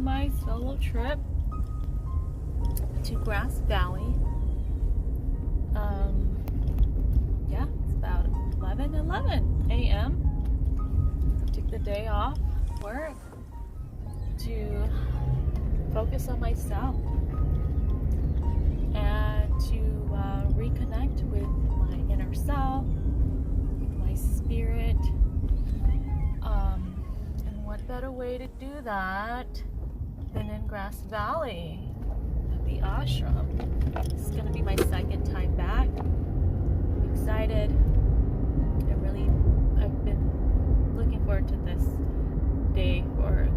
my solo trip to Grass Valley. It's about 11 a.m. Took the day off work to focus on myself and to reconnect with my inner self, with my spirit. And what better way to do that than in Grass Valley at the ashram. This is going to be my second time back. I'm excited. I've been looking forward to this day for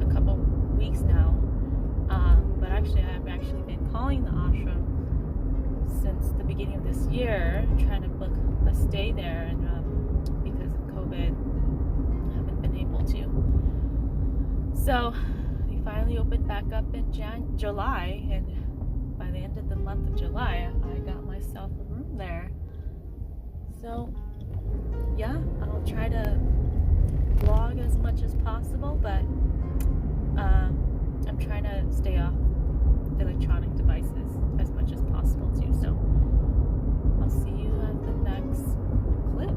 a couple weeks now. But I've actually been calling the ashram since the beginning of this year, trying to book a stay there, and because of COVID, I haven't been able to. So they finally opened back up in July, and by the end of the month of July, I got myself a room there. So yeah, I'll try to vlog as much as possible, but I'm trying to stay off electronic devices as much as possible too. So I'll see you at the next clip.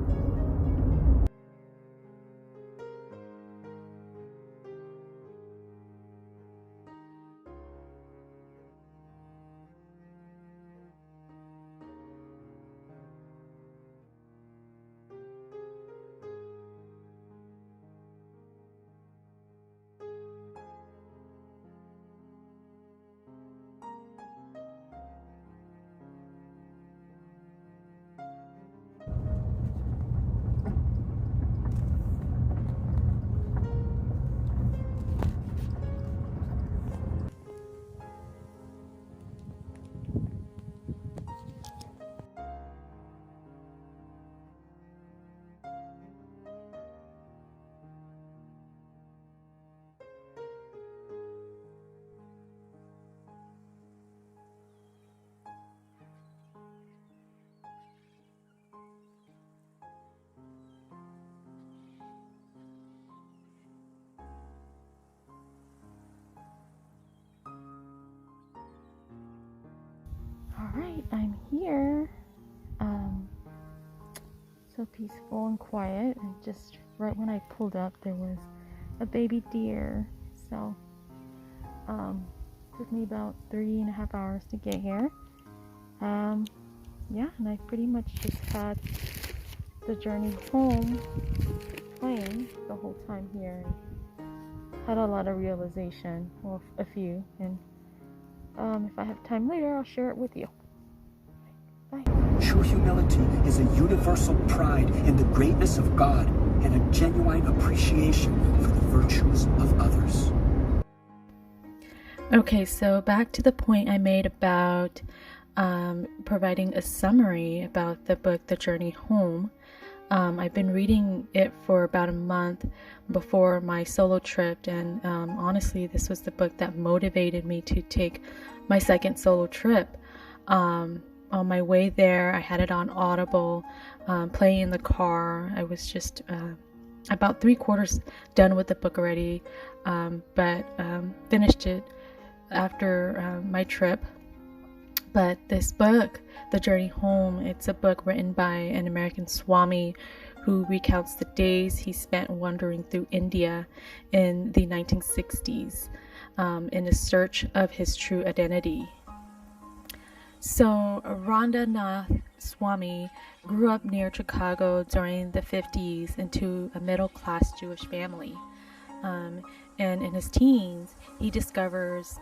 Alright, I'm here. So peaceful and quiet. And just right when I pulled up, there was a baby deer. So, took me about 3.5 hours to get here. And I pretty much just had the journey home playing the whole time here. Had a lot of realization, well, a few, and if I have time later, I'll share it with you. Bye. True humility is a universal pride in the greatness of God and a genuine appreciation for the virtues of others. Okay, so back to the point I made about providing a summary about the book, The Journey Home. I've been reading it for about a month before my solo trip, and honestly, this was the book that motivated me to take my second solo trip. On my way there, I had it on Audible, playing in the car. I was just about 3/4 done with the book already, but finished it after my trip. But this book, The Journey Home, it's a book written by an American Swami who recounts the days he spent wandering through India in the 1960s in a search of his true identity. So Randanath Swami grew up near Chicago during the 50s into a middle-class Jewish family. And in his teens, he discovers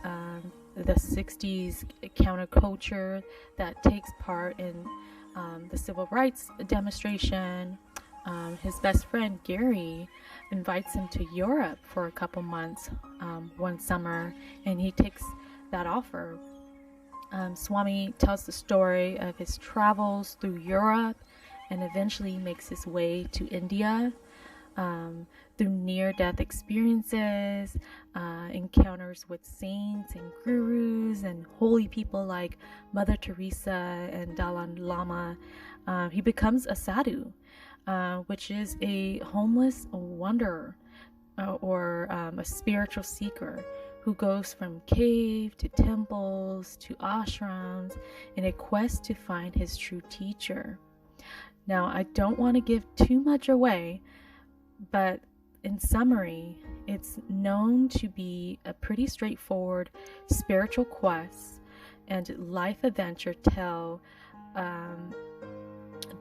the 60s counterculture that takes part in the civil rights demonstration. His best friend Gary invites him to Europe for a couple months one summer, and he takes that offer. Swami tells the story of his travels through Europe and eventually makes his way to India through near-death experiences, encounters with saints and gurus and holy people like Mother Teresa and Dalai Lama. He becomes a sadhu, which is a homeless wanderer or a spiritual seeker who goes from cave to temples to ashrams in a quest to find his true teacher. Now, I don't want to give too much away, but in summary, it's known to be a pretty straightforward spiritual quest and life adventure tale,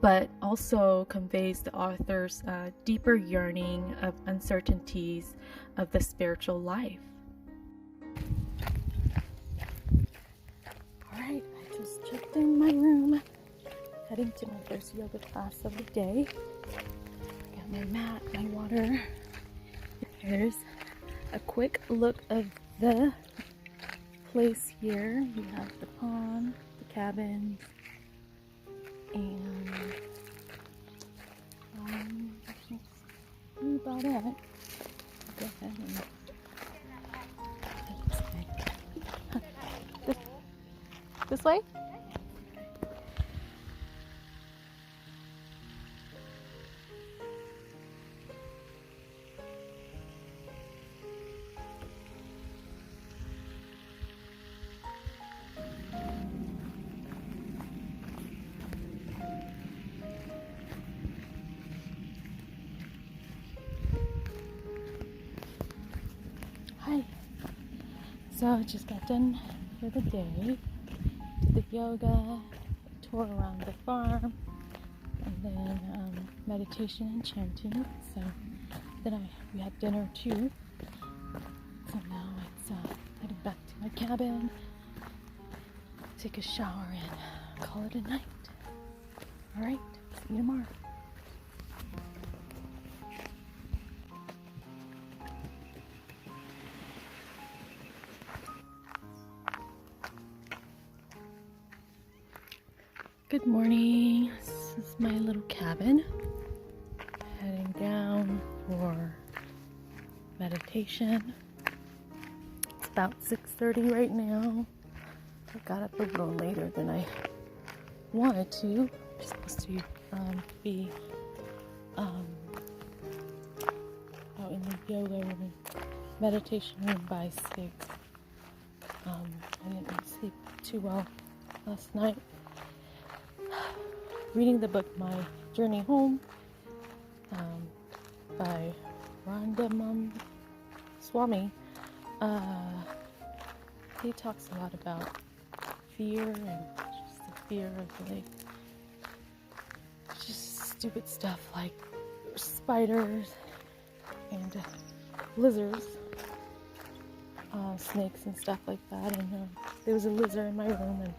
but also conveys the author's deeper yearning of uncertainties of the spiritual life. Alright, I just checked in my room, heading to my first yoga class of the day. Got my mat, my water. Here's a quick look of the place here. You have the pond, the cabins, and that's about it. Go ahead and this way? Hi. So I just got done for the day. Did the yoga, tour around the farm, and then meditation and chanting. So then we had dinner too. So now it's heading back to my cabin, take a shower, and call it a night. All right, see you tomorrow. Good morning. This is my little cabin. Heading down for meditation. It's about 6:30 right now. I got up a little later than I wanted to. I'm supposed to be out in the yoga room, meditation room by 6. I didn't sleep too well last night. Reading the book My Journey Home by Randamam Swami. He talks a lot about fear and just the fear of like just stupid stuff like spiders and lizards, snakes and stuff like that. And there was a lizard in my room, and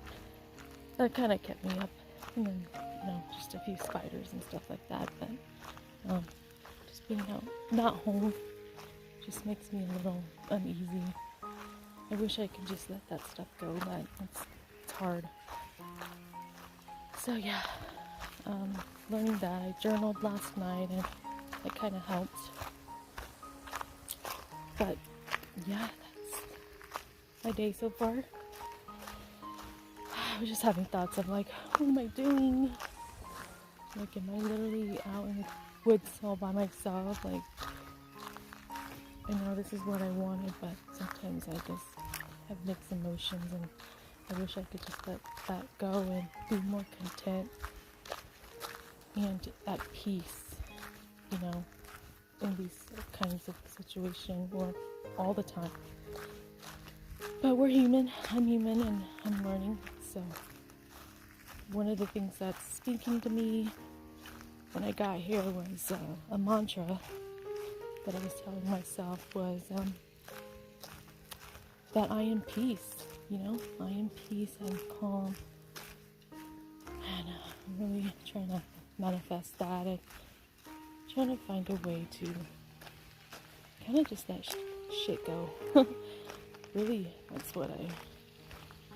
that kind of kept me up. And then, just a few spiders and stuff like that. But just being out, not home, just makes me a little uneasy. I wish I could just let that stuff go, but it's hard. So yeah, learning that. I journaled last night, and it kind of helped. But yeah, that's my day so far. I was just having thoughts of like, what am I doing? Like, am I literally out in the woods all by myself? Like, I know this is what I wanted, but sometimes I just have mixed emotions, and I wish I could just let that go and be more content and at peace, in these kinds of situations, or all the time. But we're human, I'm human, and I'm learning. So one of the things that's speaking to me when I got here was a mantra that I was telling myself was that I am peace, I am peace, I'm calm. And I'm really trying to manifest that and trying to find a way to kind of just let shit go. Really, that's what I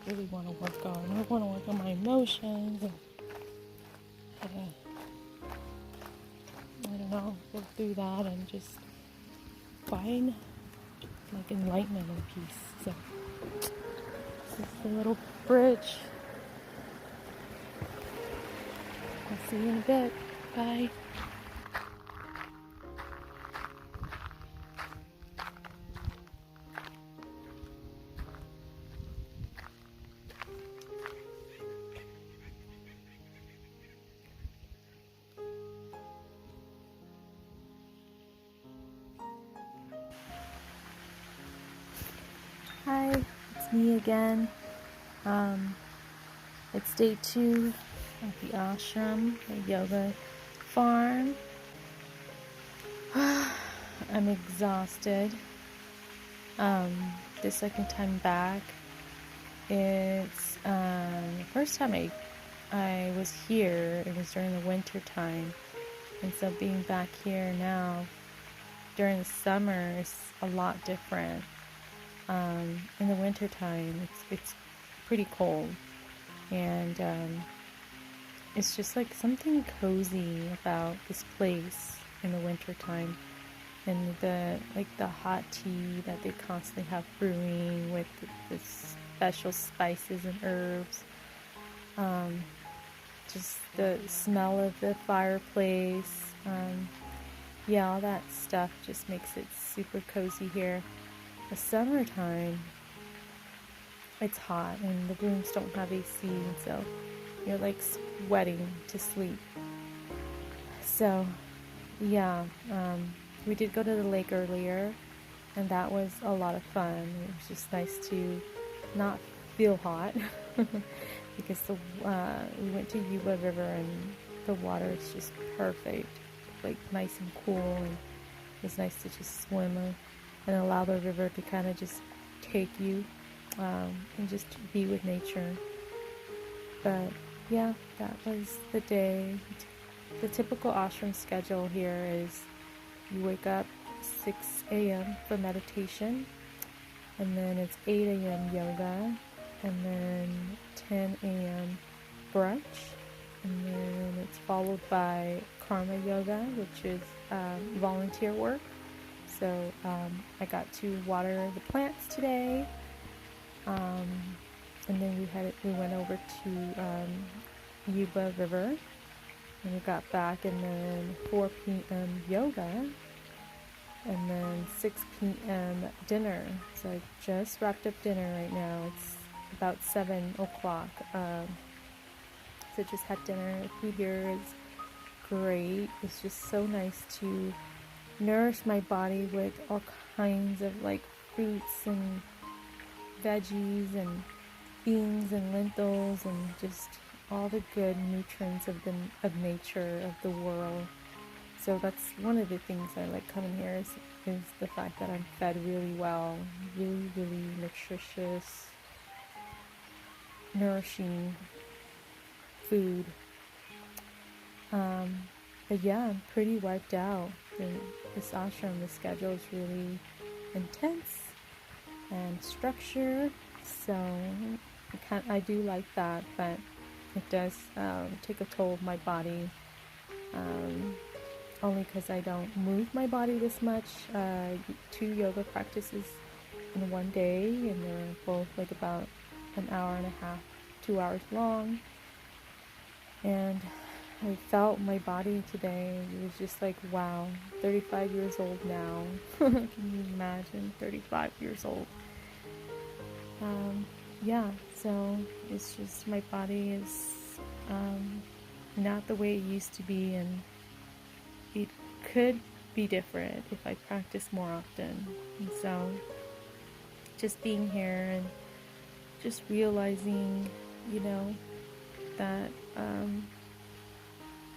really want to work on. I want to work on my emotions and go through that and just find like enlightenment and peace. So this is the little bridge. I'll see you in a bit. Bye. me again. It's day 2 at the ashram, the yoga farm. I'm exhausted. The second time back, it's the first time I was here, it was during the winter time, and so being back here now during the summer is a lot different. In the winter time, it's pretty cold, and it's just like something cozy about this place in the winter time, and the hot tea that they constantly have brewing with the special spices and herbs. Just the smell of the fireplace. All that stuff just makes it super cozy here. The summertime, it's hot and the rooms don't have AC, and so you're like sweating to sleep. So, we did go to the lake earlier, and that was a lot of fun. It was just nice to not feel hot because we went to Yuba River and the water is just perfect, like nice and cool, and it's nice to just swim and allow the river to kind of just take you and just be with nature. But yeah, that was the day. The typical ashram schedule here is you wake up 6 a.m. for meditation, and then it's 8 a.m. yoga, and then 10 a.m. brunch, and then it's followed by karma yoga, which is volunteer work. So I got to water the plants today, and then we went over to Yuba River, and we got back, and then 4 p.m. yoga, and then 6 p.m. dinner. So I just wrapped up dinner right now. It's about 7 o'clock. So just had dinner. The food here is great. It's just so nice to nourish my body with all kinds of like fruits and veggies and beans and lentils and just all the good nutrients of nature, of the world. So that's one of the things I like coming here is the fact that I'm fed really well, really, really nutritious, nourishing food. But yeah, I'm pretty wiped out. This ashram, the schedule is really intense and structured, so I do like that, but it does take a toll of my body, only because I don't move my body this much. 2 yoga practices in one day, and they're both like about an hour and a half, 2 hours long, and I felt my body today. It was just like, wow, 35 years old now. Can you imagine 35 years old? So it's just my body is not the way it used to be, and it could be different if I practice more often. And so just being here and just realizing, that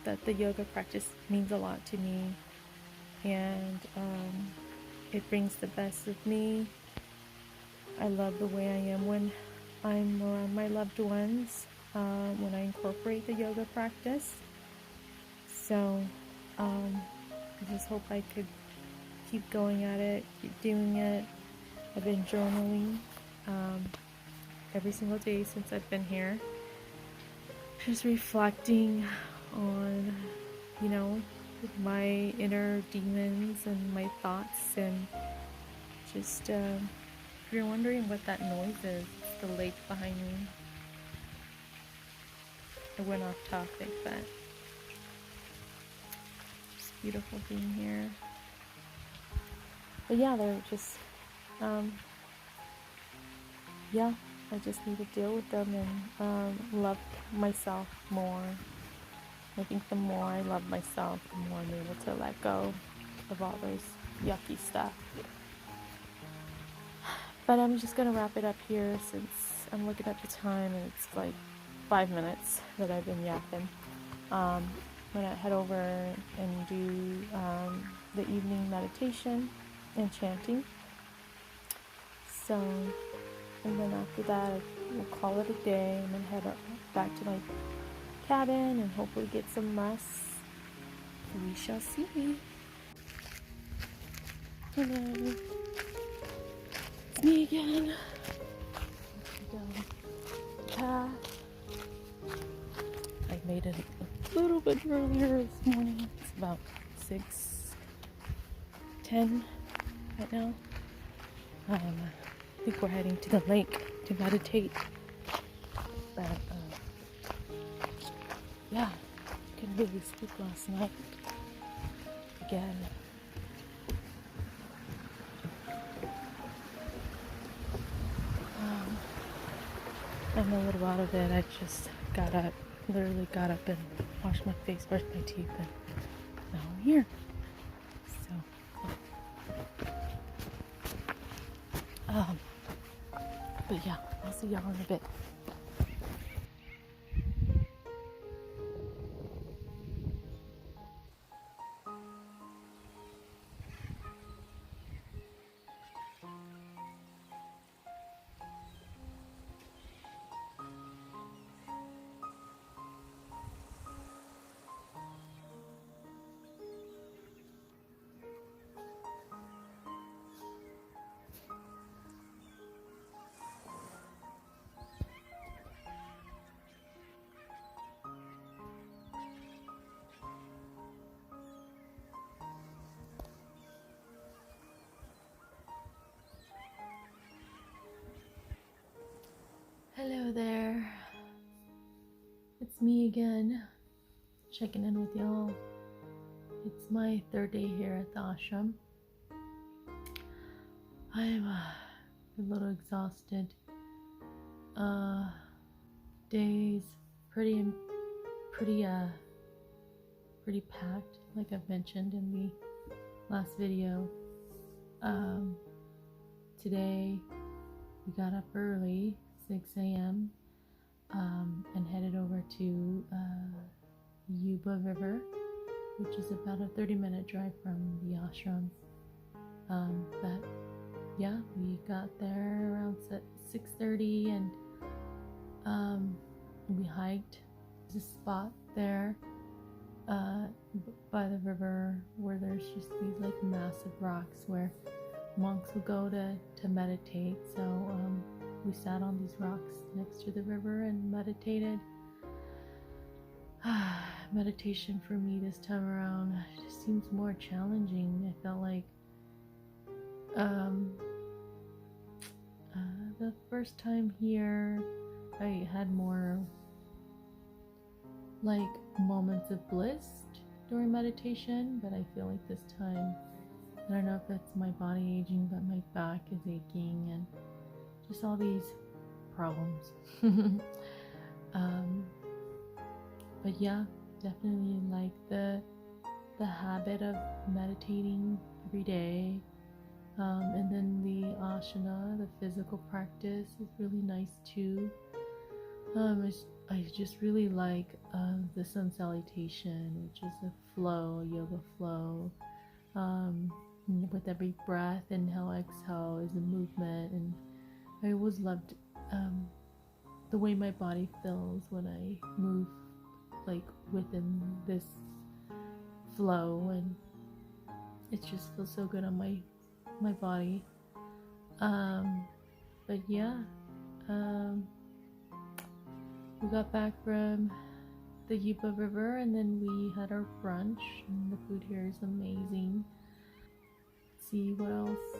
that the yoga practice means a lot to me, and it brings the best of me. I love the way I am when I'm around my loved ones, when I incorporate the yoga practice. So I just hope I could keep going at it, keep doing it. I've been journaling every single day since I've been here, just reflecting on, my inner demons and my thoughts, and just if you're wondering what that noise is, it's the lake behind me. I went off topic, but it's beautiful being here. But yeah, they're just I just need to deal with them and love myself more. I think the more I love myself, the more I'm able to let go of all those yucky stuff. But I'm just gonna wrap it up here since I'm looking at the time and it's like 5 minutes that I've been yapping. I'm gonna head over and do the evening meditation and chanting. So, and then after that, we'll call it a day and then head back to my cabin and hopefully get some rest. We shall see. Hello, it's me again. Go path. I made it a little bit earlier this morning. It's about 6:10 right now. I think we're heading to the lake to meditate. But yeah, couldn't really sleep last night. Again. I'm a little out of it. I just got up, literally got up and washed my face, brushed my teeth, and now I'm here. So, but yeah, I'll see y'all in a bit. Hello there. It's me again, checking in with y'all. It's my third day here at the ashram. I'm a little exhausted. Days pretty packed, like I've mentioned in the last video. Today we got up early, 6 a.m. And headed over to Yuba River, which is about a 30-minute drive from the ashram. But yeah, we got there around 6:30 and we hiked. There's a spot there by the river where there's just these like massive rocks where monks will go to meditate. So we sat on these rocks next to the river and meditated. Meditation for me this time around just seems more challenging. I felt like the first time here I had more like moments of bliss during meditation, but I feel like this time, I don't know if it's my body aging, but my back is aching and just all these problems. But yeah, definitely like the habit of meditating every day. And then the asana, the physical practice, is really nice too. I just really like the sun salutation, which is a flow, a yoga flow. With every breath, inhale, exhale is a movement, and I always loved the way my body feels when I move like within this flow, and it just feels so good on my body. But yeah, we got back from the Yuba River and then we had our brunch, and the food here is amazing. Let's see what else.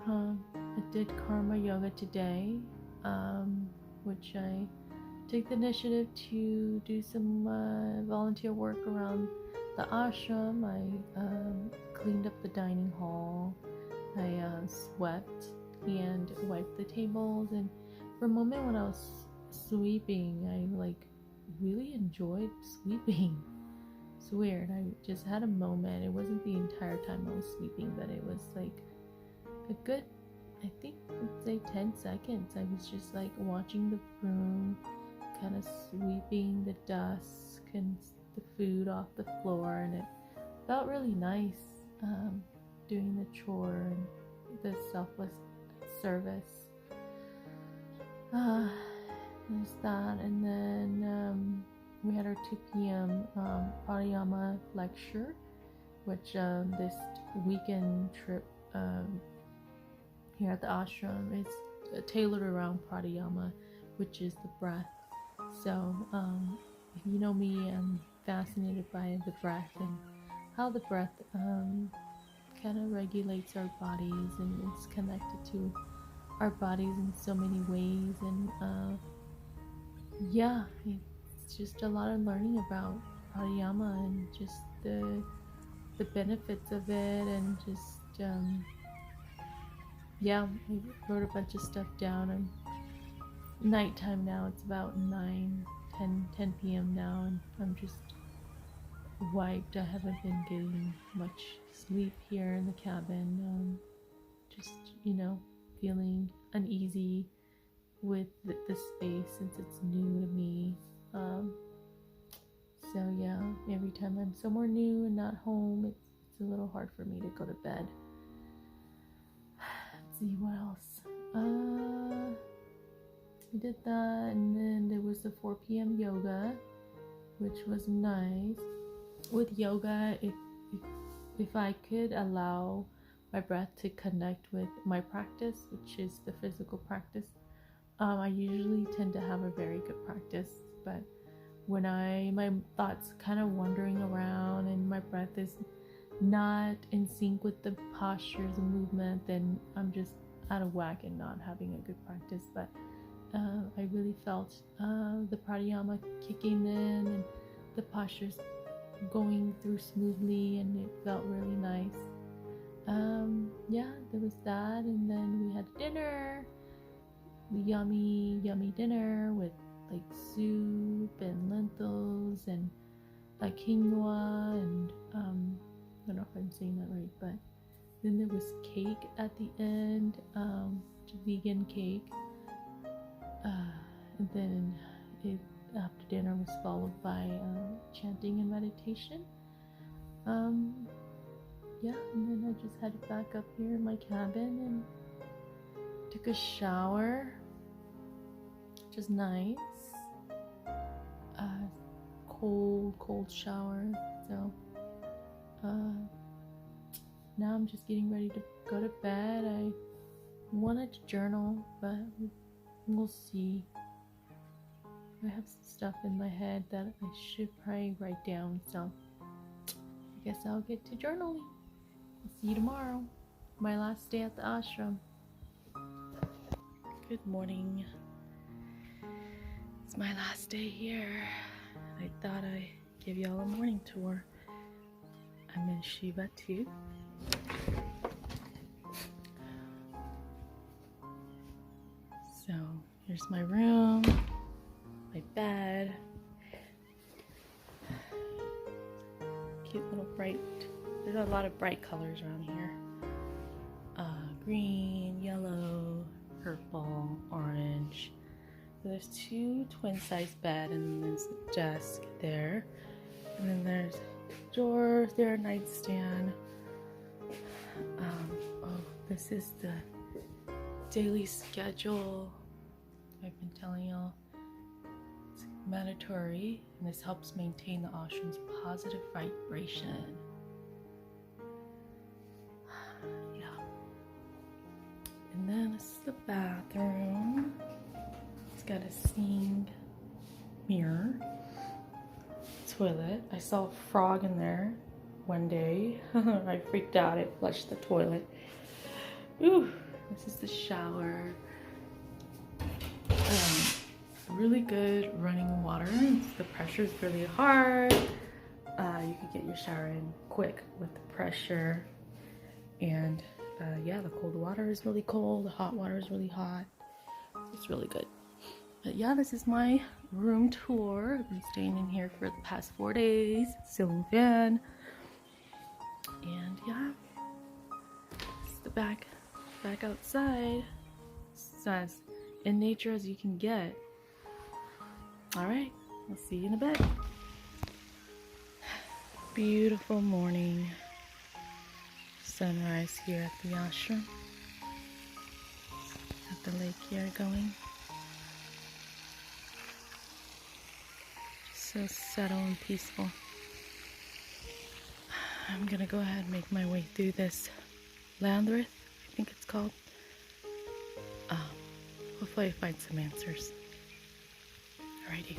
I did karma yoga today, which I took the initiative to do some volunteer work around the ashram. I cleaned up the dining hall, I swept and wiped the tables, and for a moment when I was sweeping, I like really enjoyed sweeping. It's weird, I just had a moment. It wasn't the entire time I was sweeping, but it was like a good, I think I'd say 10 seconds. I was just like watching the broom kind of sweeping the dust and the food off the floor, and it felt really nice doing the chore and the selfless service. There's that, and then we had our 2 p.m. pranayama lecture, which this weekend trip here at the ashram is tailored around pranayama, which is the breath. So if you know me, I'm fascinated by the breath and how the breath kind of regulates our bodies, and it's connected to our bodies in so many ways. And yeah, it's just a lot of learning about pranayama and just the benefits of it, and just yeah, I wrote a bunch of stuff down. And nighttime now, it's about 10 p.m. now, and I'm just wiped. I haven't been getting much sleep here in the cabin. Just, feeling uneasy with the space since it's new to me. So yeah, every time I'm somewhere new and not home, it's a little hard for me to go to bed. Let's see what else. We did that, and then there was the 4 p.m. yoga, which was nice. With yoga, if I could allow my breath to connect with my practice, which is the physical practice, I usually tend to have a very good practice. But when my thoughts kind of wandering around and my breath is not in sync with the postures and movement, then I'm just out of whack and not having a good practice. But I really felt the pranayama kicking in and the postures going through smoothly, and it felt really nice. Yeah, there was that, and then we had dinner, yummy dinner with like soup and lentils and quinoa, and I don't know if I'm saying that right, but then there was cake at the end, vegan cake, and then after dinner was followed by chanting and meditation. Yeah, and then I just headed back up here in my cabin and took a shower, which is nice. Cold shower. So now I'm just getting ready to go to bed. I wanted to journal, but we'll see. I have some stuff in my head that I should probably write down, so I guess I'll get to journaling. I'll see you tomorrow. My last day at the ashram. Good morning. It's my last day here. I thought I'd give y'all a morning tour. I'm in Shiva too. So here's my room, my bed. Cute little bright, there's a lot of bright colors around here. Green, yellow, purple, orange. So there's 2 twin-size beds, and there's a desk there. And then there's drawers there, nightstand. This is the daily schedule I've been telling y'all. It's mandatory, and this helps maintain the ashram's positive vibration. Yeah. And then this is the bathroom. It's got a sink, mirror, toilet. I saw a frog in there one day. I freaked out. I flushed the toilet. Ooh, this is the shower. Really good running water. The pressure is really hard. You can get your shower in quick with the pressure. And yeah, the cold water is really cold. The hot water is really hot. It's really good. But yeah, this is my room tour. I've been staying in here for the past 4 days. Ceiling fan. And yeah, this is the back back outside. It's as in nature as you can get. Alright, I'll see you in a bit. Beautiful morning. Sunrise here at the ashram. Got the lake here going. Just so settled and peaceful. I'm gonna go ahead and make my way through this labyrinth, I think it's called. Hopefully I find some answers. Alrighty.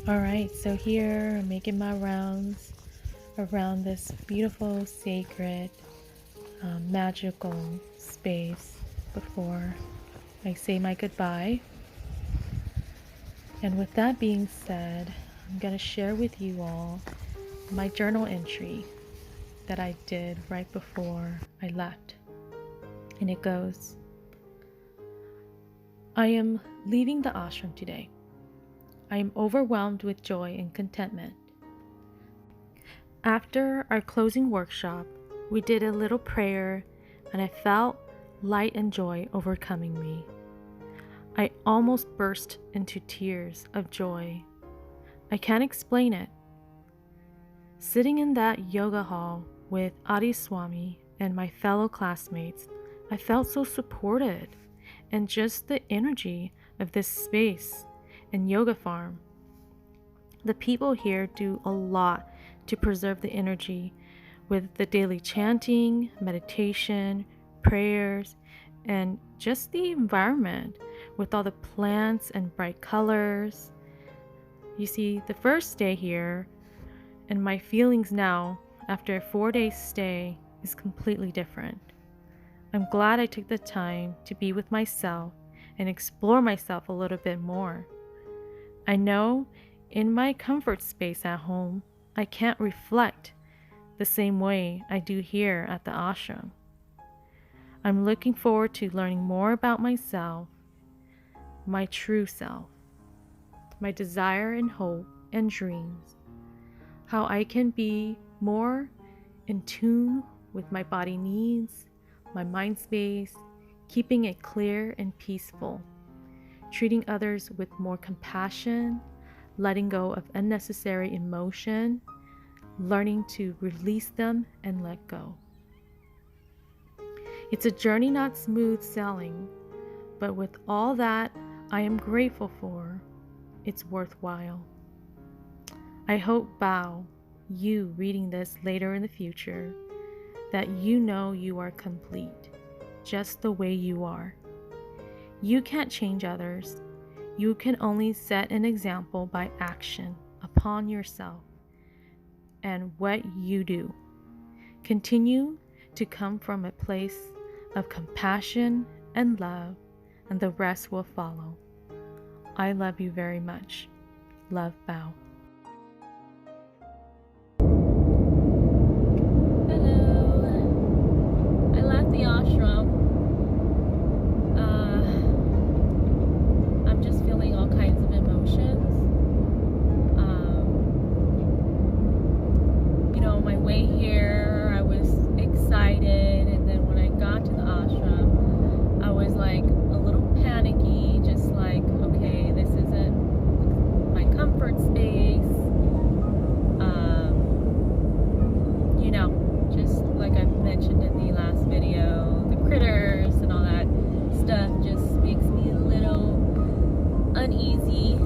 Alright, so here I'm making my rounds around this beautiful, sacred, magical space before I say my goodbye. And with that being said, I'm going to share with you all my journal entry that I did right before I left. And it goes, I am leaving the ashram today. I am overwhelmed with joy and contentment. After our closing workshop, we did a little prayer and I felt light and joy overcoming me. I almost burst into tears of joy. I can't explain it. Sitting in that yoga hall with Adi Swami and my fellow classmates, I felt so supported, and just the energy of this space and yoga farm. The people here do a lot to preserve the energy with the daily chanting, meditation, prayers, and just the environment with all the plants and bright colors. You see, the first day here and my feelings now after a 4-day stay is completely different. I'm glad I took the time to be with myself and explore myself a little bit more. I know in my comfort space at home, I can't reflect the same way I do here at the ashram. I'm looking forward to learning more about myself, my true self, my desire and hope and dreams, how I can be more in tune with my body needs, my mind space, keeping it clear and peaceful, treating others with more compassion, letting go of unnecessary emotion, learning to release them and let go. It's a journey not smooth sailing, but with all that I am grateful for, it's worthwhile. I hope, Bao, you reading this later in the future, that you know you are complete, just the way you are. You can't change others. You can only set an example by action upon yourself and what you do. Continue to come from a place of compassion and love, and the rest will follow. I love you very much. Love, Bao. Hello. I left the ashram. I'm just feeling all kinds of emotions. My way here, I was excited, and then when I got to the ashram, I was like a little panicky, just like, okay, this isn't my comfort space. Just like I mentioned in the last video, the critters and all that stuff just makes me a little uneasy.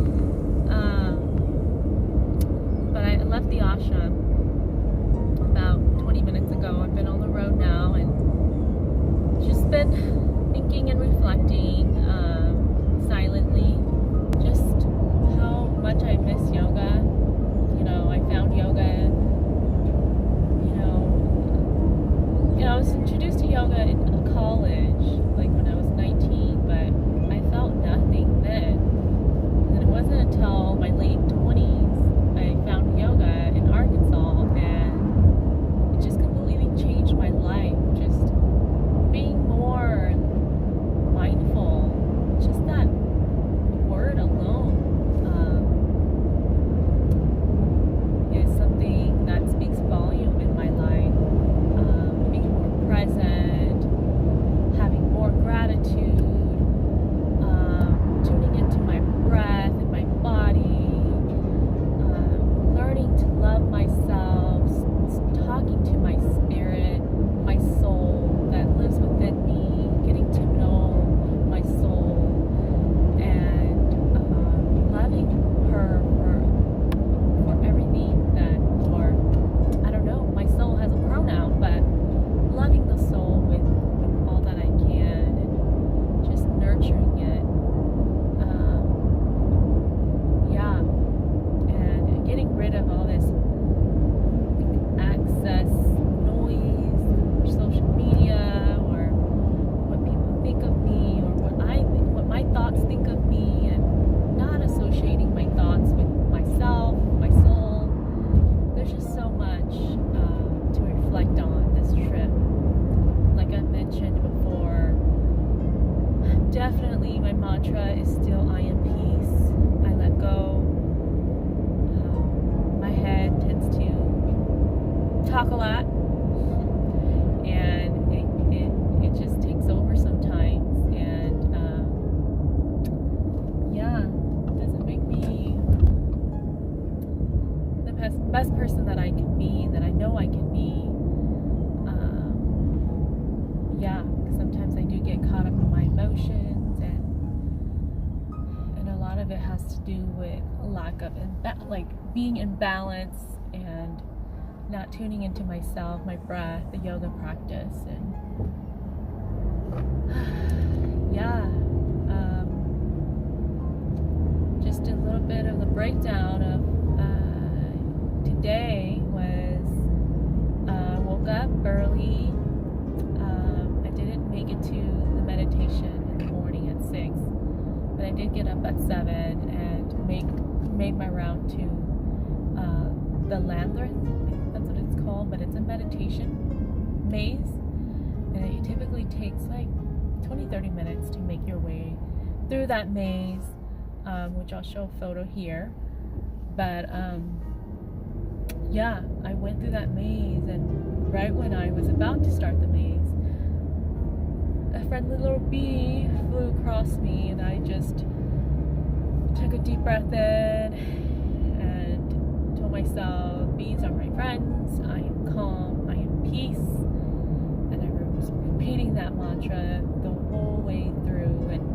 But I left the ashram about 20 minutes ago. I've been on the road now and just been thinking and reflecting silently just how much I miss yoga. I found yoga, I was introduced to yoga in college, like when I was 19, but I felt nothing then. And it wasn't until my late 20s I found yoga in Arkansas, and it just completely changed my life. Just being more talk a lot, and it just takes over sometimes, and yeah, it doesn't make me the best person that I can be, that I know I can be. Yeah, sometimes I do get caught up in my emotions, and a lot of it has to do with a lack of being in balance and not tuning into myself, my breath, the yoga practice, and yeah, just a little bit of the breakdown of today was woke up early. I didn't make it to the meditation in the morning at 6, but I did get up at 7 and made my round to the Landreth, that's what it's called, but it's a meditation maze, and it typically takes like 20-30 minutes to make your way through that maze, which I'll show a photo here. But yeah, I went through that maze, and right when I was about to start the maze, a friendly little bee flew across me, and I just took a deep breath in and told myself, bees are my friends, I am calm, I am peace, and I was repeating that mantra the whole way through, and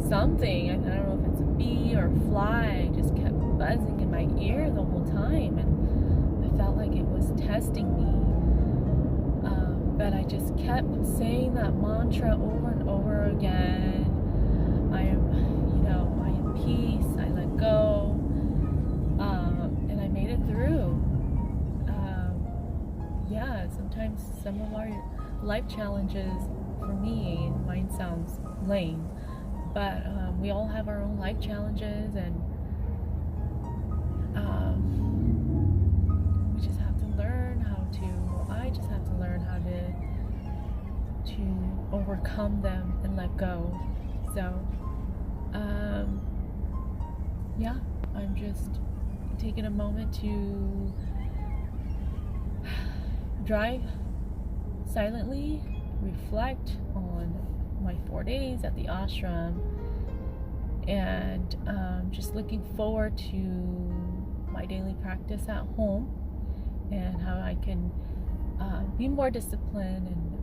something, I don't know if it's a bee or a fly, just kept buzzing in my ear the whole time, and I felt like it was testing me. But I just kept saying that mantra over and over again. I am peace, I let go, and I made it through. Yeah, sometimes some of our life challenges, for me, mine sounds lame, but we all have our own life challenges, and we just have to learn how to, I just have to learn how to overcome them and let go. So yeah, I'm just taking a moment to drive silently, reflect on my 4 days at the ashram, and just looking forward to my daily practice at home, and how I can be more disciplined and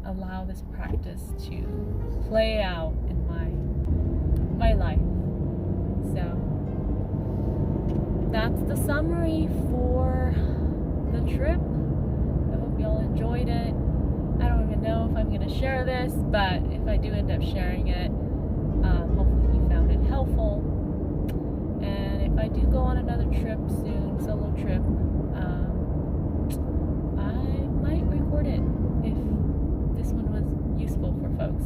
allow this practice to play out in my life. So that's the summary for the trip. I hope y'all enjoyed it. I don't even know if I'm going to share this, but if I do end up sharing it, hopefully you found it helpful. And if I do go on another trip soon, solo trip, I might record it if this one was useful for folks.